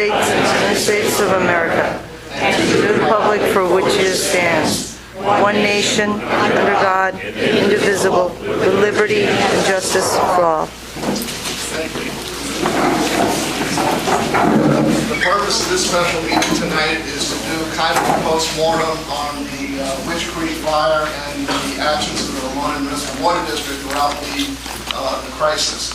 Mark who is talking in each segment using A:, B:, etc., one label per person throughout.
A: States and the United States of America, and to the republic for which it stands, one nation, under God, indivisible, with liberty and justice for all.
B: The purpose of this special meeting tonight is to do kind of a post-mortem on the Witch Creek fire and the actions of the Ramona Municipal Water District throughout the crisis.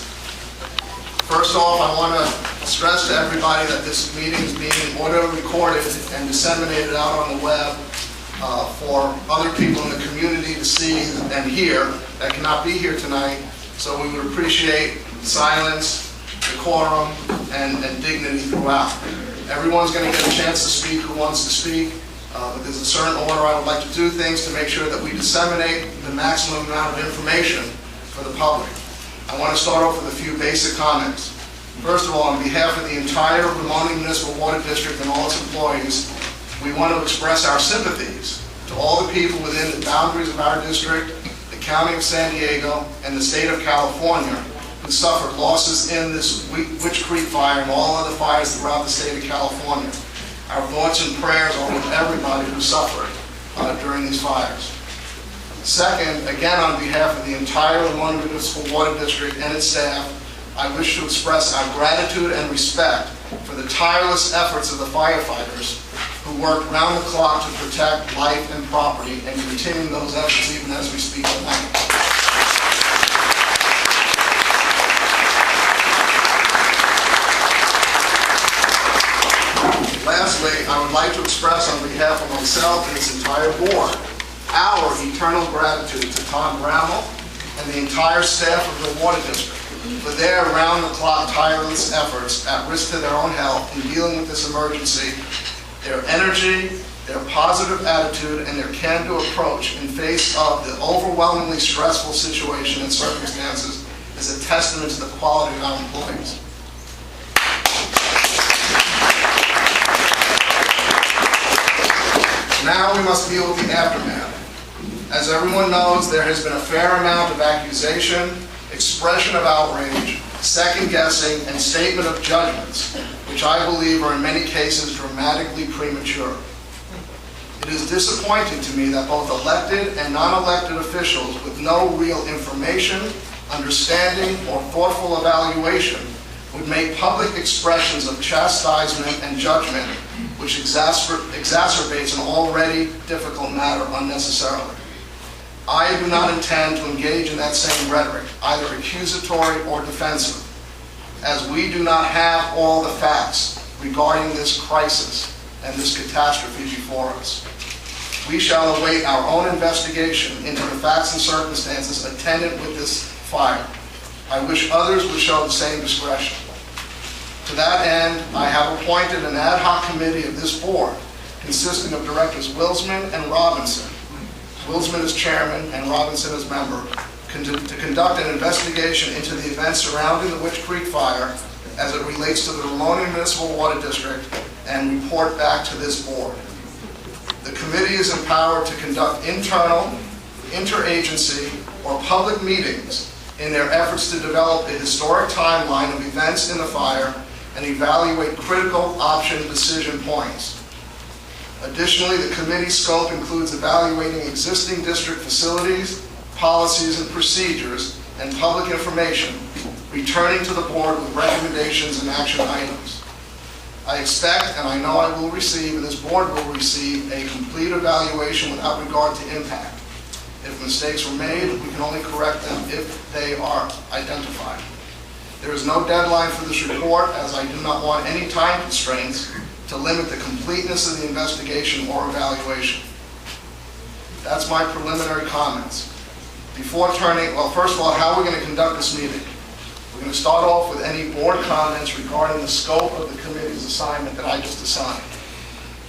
B: First off, I want to stress to everybody that this meeting is being audio recorded and disseminated out on the web for other people in the community to see and hear that cannot be here tonight. So we would appreciate silence, decorum, and dignity throughout. Everyone's going to get a chance to speak who wants to speak, but there's a certain order I would like to do things to make sure that we disseminate the maximum amount of information for the public. I want to start off with a few basic comments. First of all, on behalf of the entire Ramona Municipal Water District and all its employees, we want to express our sympathies to all the people within the boundaries of our district, the County of San Diego, and the State of California who suffered losses in this Witch Creek fire and all other fires throughout the state of California. Our thoughts and prayers are with everybody who suffered during these fires. Second, again on behalf of the entire Ramona Municipal Water District and its staff, I wish to express our gratitude and respect for the tireless efforts of the firefighters who worked round the clock to protect life and property and continue those efforts even as we speak tonight. Lastly, I would like to express on behalf of myself and this entire board our eternal gratitude to Tom Bramall and the entire staff of the Water District for their round-the-clock tireless efforts at risk to their own health in dealing with this emergency. Their energy, their positive attitude, and their can-do approach in face of the overwhelmingly stressful situation and circumstances is a testament to the quality of our employees. Now we must deal with the aftermath. As everyone knows, there has been a fair amount of accusation, expression of outrage, second-guessing, and statement of judgments, which I believe are in many cases dramatically premature. It is disappointing to me that both elected and non-elected officials with no real information, understanding, or thoughtful evaluation would make public expressions of chastisement and judgment which exacerbates an already difficult matter unnecessarily. I do not intend to engage in that same rhetoric, either accusatory or defensive, as we do not have all the facts regarding this crisis and this catastrophe before us. We shall await our own investigation into the facts and circumstances attendant with this fire. I wish others would show the same discretion. To that end, I have appointed an ad hoc committee of this board consisting of Directors Wilsman and Robinson. Wilsman is chairman and Robinson is member, to conduct an investigation into the events surrounding the Witch Creek fire as it relates to the Ramona Municipal Water District and report back to this board. The committee is empowered to conduct internal, interagency, or public meetings in their efforts to develop a historic timeline of events in the fire and evaluate critical option decision points. Additionally, the committee's scope includes evaluating existing district facilities, policies and procedures, and public information, returning to the board with recommendations and action items. I expect, and I know I will receive, and this board will receive, a complete evaluation without regard to impact. If mistakes were made, we can only correct them if they are identified. There is no deadline for this report, as I do not want any time constraints to limit the completeness of the investigation or evaluation. That's my preliminary comments. Before turning, well, first of all, how are we going to conduct this meeting? We're going to start off with any board comments regarding the scope of the committee's assignment that I just assigned.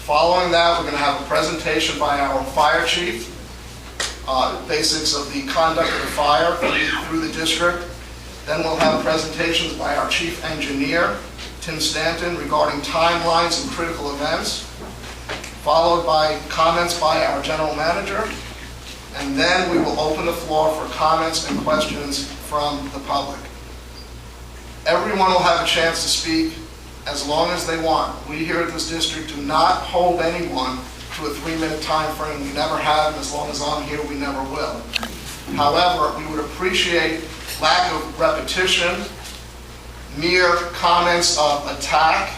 B: Following that, we're going to have a presentation by our fire chief, basics of the conduct of the fire through the district. Then we'll have presentations by our chief engineer, Tim Stanton, regarding timelines and critical events, followed by comments by our general manager, and then we will open the floor for comments and questions from the public. Everyone will have a chance to speak as long as they want. We here at this district do not hold anyone to a 3-minute time frame. We never have, and as long as I'm here, we never will. However, we would appreciate lack of repetition, mere comments of attack.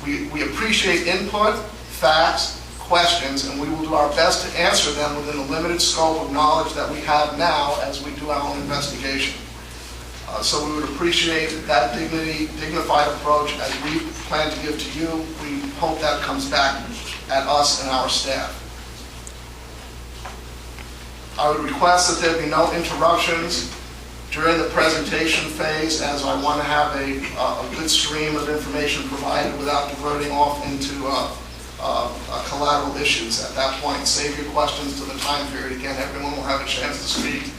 B: We appreciate input, facts, questions, and we will do our best to answer them within the limited scope of knowledge that we have now as we do our own investigation. So we would appreciate that dignified approach as we plan to give to you. We hope that comes back at us and our staff. I would request that there be no interruptions during the presentation phase, as I want to have a good stream of information provided without diverting off into collateral issues at that point. Save your questions to the time period. Again, everyone will have a chance to speak